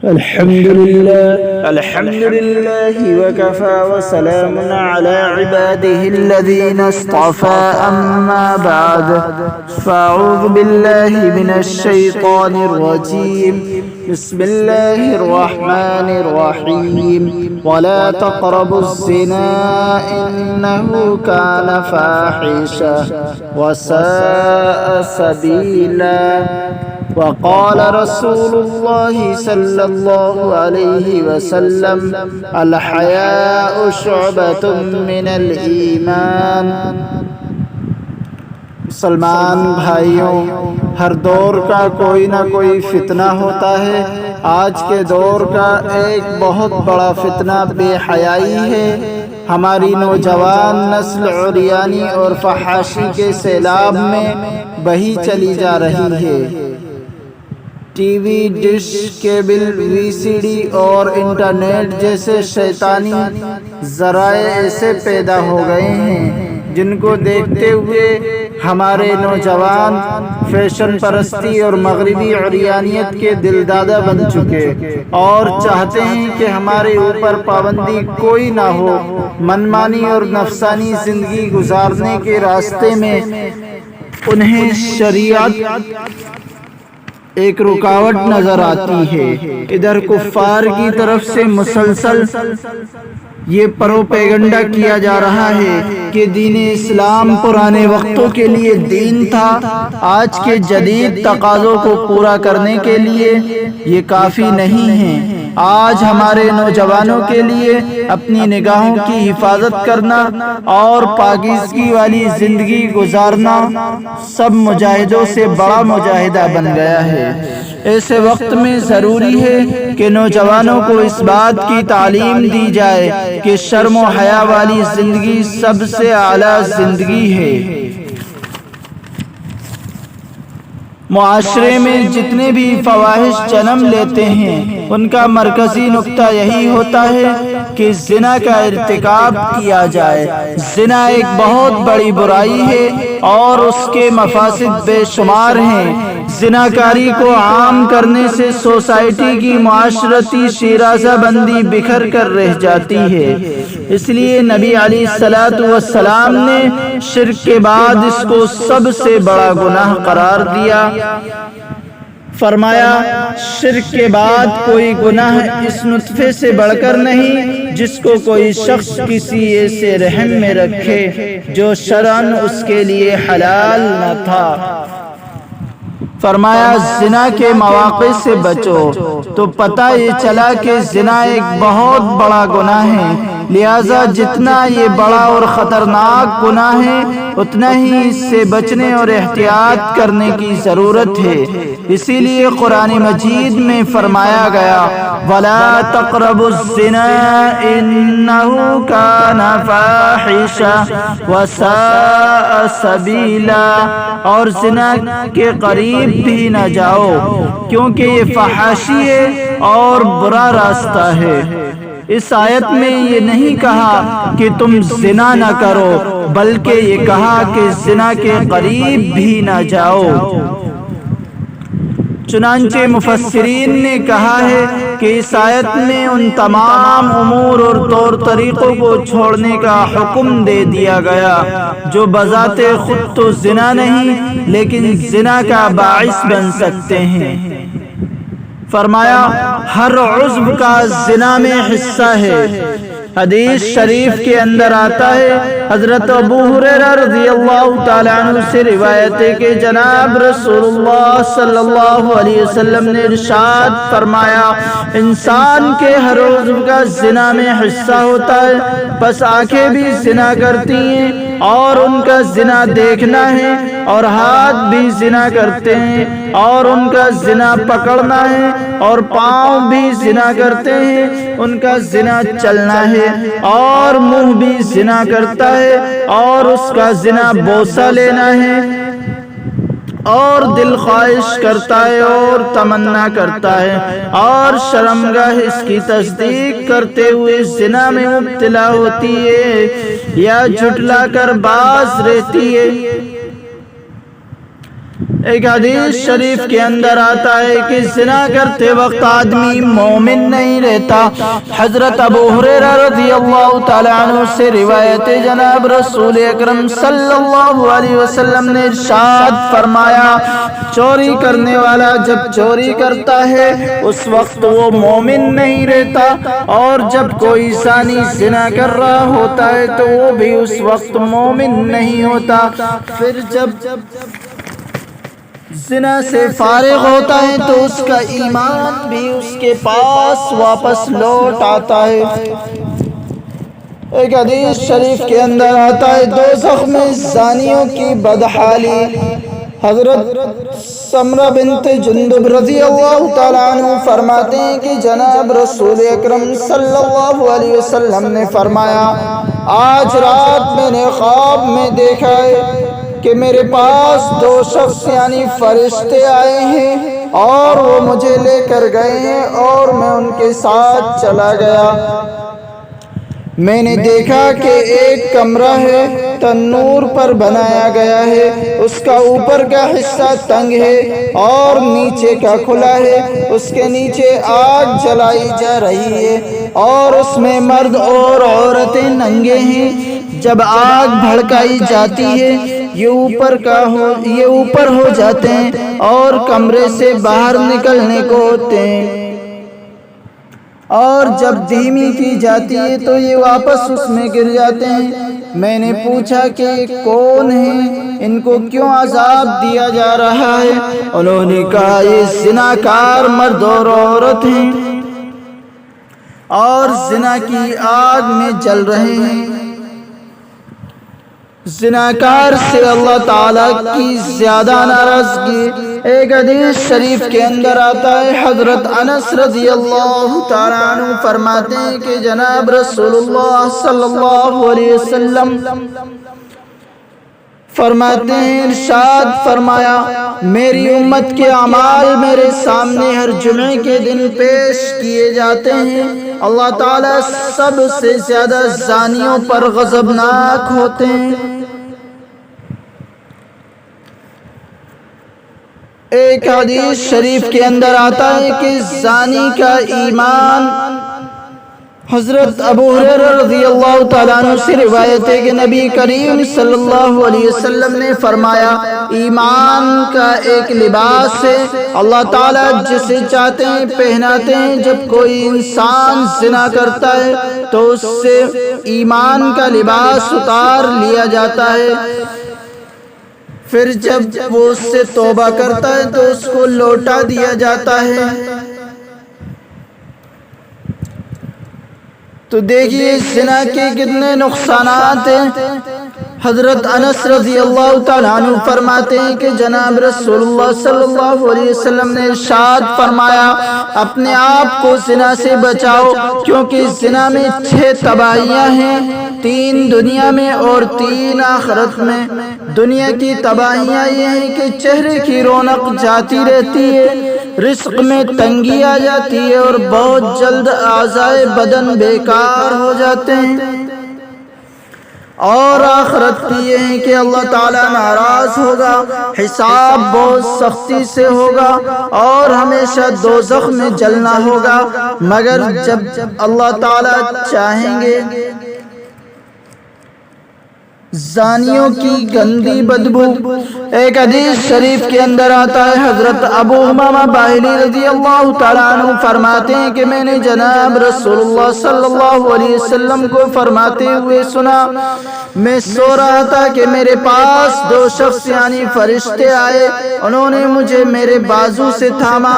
الحمد لله وكفى وسلام على عباده الذين اصطفى أما بعد فأعوذ بالله من الشيطان الرجيم بسم الله الرحمن الرحيم ولا تقربوا الزنا إنه كان فاحشة وساء سبيلا وقال رسول الله صلى الله عليه وسلم الحياء شعبة من الإيمان۔ مسلمان بھائیوں، ہر دور کا کوئی نہ کوئی فتنہ ہوتا ہے۔ آج کے دور کا ایک بہت بڑا فتنہ بے حیائی ہے۔ ہماری نوجوان نسل عریانی اور فحاشی کے سیلاب میں بہی چلی جا رہی ہے۔ ٹی وی، ڈش، کیبل، وی سی ڈی اور انٹرنیٹ جیسے شیطانی ذرائع ایسے پیدا ہو گئے ہیں جن کو دیکھتے ہوئے ہمارے نوجوان فیشن پرستی اور مغربی عریانیت کے دلدادہ بن چکے اور چاہتے ہیں کہ ہمارے اوپر پابندی کوئی نہ ہو۔ منمانی اور نفسانی زندگی گزارنے کے راستے میں انہیں شریعت ایک رکاوٹ نظر آتی ہے۔ ادھر کفار کی طرف سے مسلسل یہ پروپیگنڈا کیا جا رہا ہے کہ دین اسلام پرانے وقتوں کے لیے دین تھا، آج کے جدید تقاضوں کو پورا کرنے کے لیے یہ کافی نہیں ہے۔ آج ہمارے نوجوانوں کے لیے اپنی نگاہوں کی حفاظت کرنا اور پاکیزگی والی زندگی گزارنا سب مجاہدوں سے بڑا مجاہدہ بن گیا ہے۔ ایسے وقت میں ضروری ہے کہ نوجوانوں کو اس بات کی تعلیم دی جائے کہ شرم و حیا والی زندگی سب سے اعلیٰ زندگی ہے۔ معاشرے میں جتنے بھی فواحش جنم لیتے ہیں ان کا مرکزی نقطہ یہی ہوتا ہے کہ زنا کا ارتکاب کیا جائے۔ زنا ایک بہت بڑی برائی ہے اور اس کے مفاسد بے شمار ہیں۔ زناکاری کو عام کرنے سے سوسائٹی کی معاشرتی شیرازہ بندی بکھر کر رہ جاتی ہے۔ اس لیے نبی علیہ السلام نے شرک کے بعد اس کو سب سے بڑا گناہ قرار دیا۔ فرمایا، شرک کے بعد کوئی گناہ اس نطفے سے بڑھ کر نہیں جس کو کوئی شخص کسی ایسے رحم میں رکھے جو شرعاً اس کے لیے حلال نہ تھا۔ فرمایا، زنا کے مواقع سے بچو۔ تو پتہ یہ چلا کہ زنا ایک بہت بڑا گناہ ہے، لہذا جتنا یہ بڑا اور خطرناک گناہ ہے اتنا ہی اس سے بچنے اور احتیاط کرنے کی ضرورت ہے۔ اسی لیے قرآن مجید میں فرمایا گیا، وَلَا تَقْرَبُوا الزِّنَا إِنَّهُ كَانَ فَاحِشَةً وَسَاءَ سَبِيلًا، اور زنا کے قریب بھی نہ جاؤ کیونکہ یہ فحاشی ہے اور برا راستہ ہے۔ اس آیت میں یہ نہیں کہا کہ تم زنا نہ کرو، بلکہ یہ کہا کہ زنا کے قریب بھی نہ جاؤ۔ چنانچہ مفسرین نے کہا ہے کہ اس آیت میں ان تمام امور اور طور طریقوں کو چھوڑنے کا حکم دے دیا گیا جو بذات خود تو زنا نہیں لیکن زنا کا باعث بن سکتے ہیں۔ فرمایا، ہر عضو کا زنا میں حصہ ہے۔ حدیث شریف کے اندر آتا ہے، حضرت ابو ہریرہ رضی اللہ تعالیٰ عنہ سے روایت ہے کہ جناب رسول اللہ صلی اللہ علیہ وسلم نے ارشاد فرمایا، انسان کے ہر عضو کا زنا میں حصہ ہوتا ہے، بس آنکھیں بھی زنا کرتی ہیں اور ان کا زنا دیکھنا ہے، اور ہاتھ بھی زنا کرتے ہیں اور ان کا زنا پکڑنا ہے، اور پاؤں بھی زنا کرتے ہیں، ان کا زنا چلنا ہے، اور منہ بھی زنا کرتا ہے اور اس کا زنا بوسہ لینا ہے، اور دل خواہش کرتا ہے اور تمنا کرتا ہے، اور شرمگاہ اس کی تصدیق کرتے ہوئے زنا میں مبتلا ہوتی ہے یا جھٹلا کر باز رہتی ہے۔ ایک حدیث شریف کے اندر آتا ہے کہ زنا کرتے وقت آدمی مومن نہیں رہتا۔ حضرت ابو ہریرہ رضی اللہ تعالی عنہ سے روایت جناب رسول اکرم صلی اللہ علیہ وسلم نے ارشاد فرمایا، چوری کرنے والا جب چوری کرتا ہے اس وقت وہ مومن نہیں رہتا، اور جب کوئی زانی زنا کر رہا ہوتا ہے تو وہ بھی اس وقت مومن نہیں ہوتا۔ پھر جب زنا سے فارغ ہوتا ہے تو اس کا ایمان بھی اس کے پاس واپس لوٹ آتا ہے۔ ایک حدیث شریف کے اندر آتا ہے دوزخ میں زانیوں کی بدحالی۔ حضرت سمرہ بنت جندب رضی اللہ تعالیٰ عنہ فرماتے ہیں کہ جناب رسول اکرم صلی اللہ علیہ وسلم نے فرمایا، آج رات میں نے خواب میں دیکھا ہے کہ میرے پاس دو شخص یعنی فرشتے آئے ہیں اور وہ مجھے لے کر گئے ہیں اور میں ان کے ساتھ چلا گیا۔ میں نے دیکھا کہ ایک کمرہ ہے، تنور پر بنایا گیا ہے، اس کا اوپر کا حصہ تنگ ہے اور نیچے کا کھلا ہے، اس کے نیچے آگ جلائی جا رہی ہے اور اس میں مرد اور عورتیں ننگے ہیں۔ جب آگ بھڑکائی جاتی ہے یہ اوپر ہو جاتے ہیں اور کمرے سے باہر نکلنے کو ہوتے ہیں، اور جب دھیمی کی جاتی ہے تو یہ واپس اس میں گر جاتے ہیں۔ میں نے پوچھا کہ کون ہیں، ان کو کیوں عذاب دیا جا رہا ہے؟ انہوں نے کہا یہ زناکار مرد اور عورت ہیں اور زنا کی آگ میں جل رہے ہیں۔ زناکار سے اللہ تعالیٰ کی زیادہ ناراضگی۔ ایک حدیث شریف کے اندر آتا ہے حضرت انس رضی اللہ تعالیٰ عنہ فرماتے ہیں کہ جناب رسول اللہ صلی اللہ علیہ وسلم فرماتے ہیں، ارشاد فرمایا، میری امت کے اعمال میرے سامنے ہر جمعے کے دن پیش کیے جاتے ہیں، اللہ تعالیٰ سب سے زیادہ زانیوں پر غضبناک ہوتے ہیں۔ ایک حدیث شریف کے اندر آتا ہے کہ زانی کا ایمان، حضرت ابو ہریرہ رضی اللہ تعالیٰ عنہ سے روایت ہے کہ نبی کریم صلی اللہ علیہ وسلم نے فرمایا، ایمان کا ایک لباس ہے، اللہ تعالیٰ جسے چاہتے ہیں پہناتے ہیں۔ جب کوئی انسان زنا کرتا ہے تو اس سے ایمان کا لباس اتار لیا جاتا ہے، پھر جب وہ اس سے توبہ کرتا ہے تو اس کو لوٹا دیا جاتا ہے۔ تو دیکھیے زنا کے کتنے نقصانات ہیں۔ حضرت انس رضی اللہ تعالیٰ عنہ فرماتے ہیں کہ جناب رسول اللہ صلی اللہ علیہ وسلم نے ارشاد فرمایا، اپنے آپ کو زنا سے بچاؤ، کیونکہ زنا میں 6 تباہیاں ہیں، 3 دنیا میں اور 3 آخرت میں۔ دنیا کی تباہیاں یہ ہیں کہ چہرے کی رونق جاتی رہتی ہے، رزق میں تنگی آ جاتی ہے اور بہت جلد اعضائے بدن بیکار ہو جاتے ہیں، اور آخرت کی یہ ہے کہ اللہ تعالیٰ ناراض ہوگا، حساب بہت سختی سے ہوگا اور ہمیشہ دوزخ میں جلنا ہوگا، مگر جب اللہ تعالیٰ چاہیں گے۔ زانیوں کی گندی بدبو۔ ایک حدیث شریف کے اندر آتا ہے حضرت ابو امامہ باہلی رضی اللہ تعالیٰ عنہ فرماتے ہیں کہ میں نے جناب رسول اللہ صلی اللہ علیہ وسلم کو فرماتے ہوئے سنا، میں سو رہا تھا کہ میرے پاس 2 شخص یعنی فرشتے آئے، انہوں نے مجھے میرے بازو سے تھاما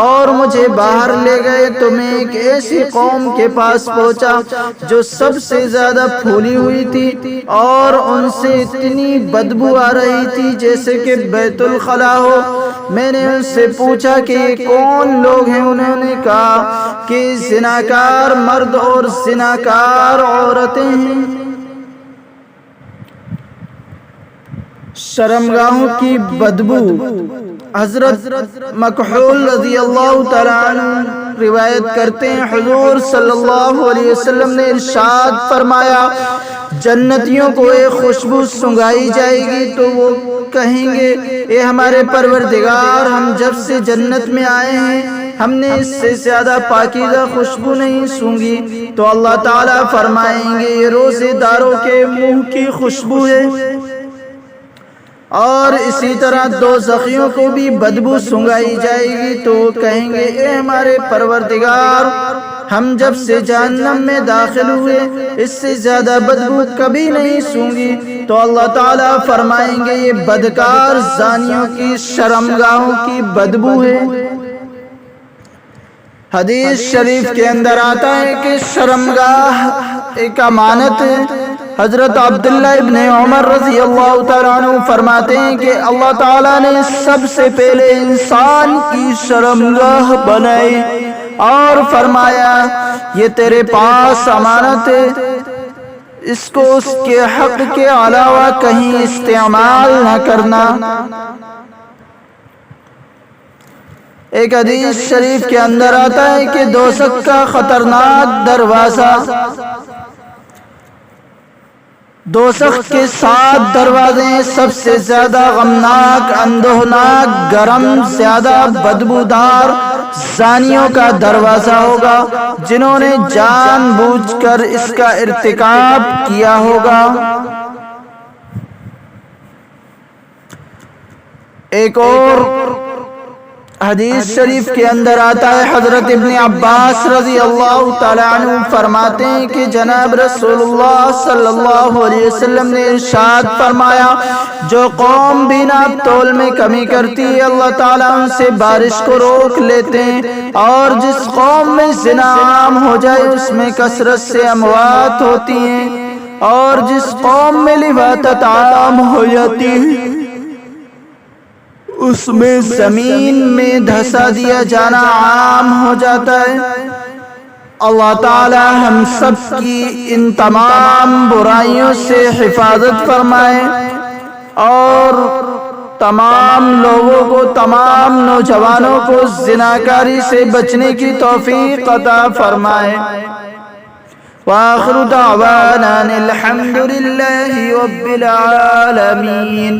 اور مجھے باہر لے گئے، تو میں ایک ایسی قوم کے پاس پہنچا جو سب سے زیادہ پھولی ہوئی تھی اور ان سے اتنی بدبو آ رہی تھی جیسے کہ بیت الخلا ہو۔ میں نے ان سے پوچھا کہ یہ کون لوگ ہیں؟ انہوں نے کہا کہ زناکار مرد اور زناکار عورتیں ہیں۔ شرمگاہوں کی بدبو۔ حضرت مکحول رضی اللہ تعالیٰ عنہ روایت کرتے ہیں، حضور صلی اللہ علیہ وسلم نے ارشاد فرمایا، جنتیوں کو ایک خوشبو سنگھائی جائے گی تو وہ کہیں گے اے ہمارے پروردگار، ہم جب سے جنت میں آئے ہیں ہم نے اس سے زیادہ پاکیزہ خوشبو نہیں سونگھی، تو اللہ تعالیٰ فرمائیں گے یہ روزے داروں کے منہ کی خوشبو ہے۔ اور اسی طرح دوزخیوں کو بھی بدبو سنگائی جائے گی، تو وہ کہیں گے اے ہمارے پروردگار، ہم جب سے جہنم میں داخل ہوئے اس سے زیادہ بدبو کبھی نہیں سونگی، تو اللہ تعالیٰ فرمائیں گے یہ بدکار زانیوں کی شرمگاہوں کی بدبو ہے۔ حدیث شریف کے اندر آتا ہے کہ شرمگاہ ایک امانت ہے۔ حضرت عبداللہ ابن عمر رضی اللہ تعالیٰ عنہ فرماتے ہیں کہ اللہ تعالیٰ نے سب سے پہلے انسان کی شرمگاہ بنائی اور فرمایا یہ تیرے پاس امانت ہے، اس کو اس کے حق کے علاوہ کہیں استعمال نہ کرنا۔ ایک حدیث شریف کے اندر آتا ہے کہ دوزخ کا خطرناک دروازہ، دوزخ کے 7 دروازے سب سے زیادہ غمناک، اندوہناک، گرم، زیادہ بدبودار زانیوں کا دروازہ ہوگا جنہوں نے جان بوجھ کر اس کا ارتکاب کیا ہوگا۔ ایک اور حدیث شریف کے اندر آتا ہے، حضرت ابن عباس رضی اللہ تعالیٰ عنہ فرماتے ہیں کہ جناب رسول اللہ صلی اللہ علیہ وسلم نے ارشاد فرمایا جو قوم بھی ناپ تول میں کمی کرتی ہے اللہ تعالیٰ ان سے بارش کو روک لیتے ہیں، اور جس قوم میں زنا عام ہو جائے اس میں کثرت سے اموات ہوتی ہیں، اور جس قوم میں لواطت عام ہو جاتی ہے اس میں زمین میں دھسا دیا جانا عام ہو جاتا ہے۔ اللہ تعالی ہم سب کی ان تمام برائیوں سے حفاظت فرمائے اور تمام لوگوں کو، تمام نوجوانوں کو زناکاری سے بچنے کی توفیق عطا فرمائے۔ وآخر دعوانا الحمد للہ رب العالمین۔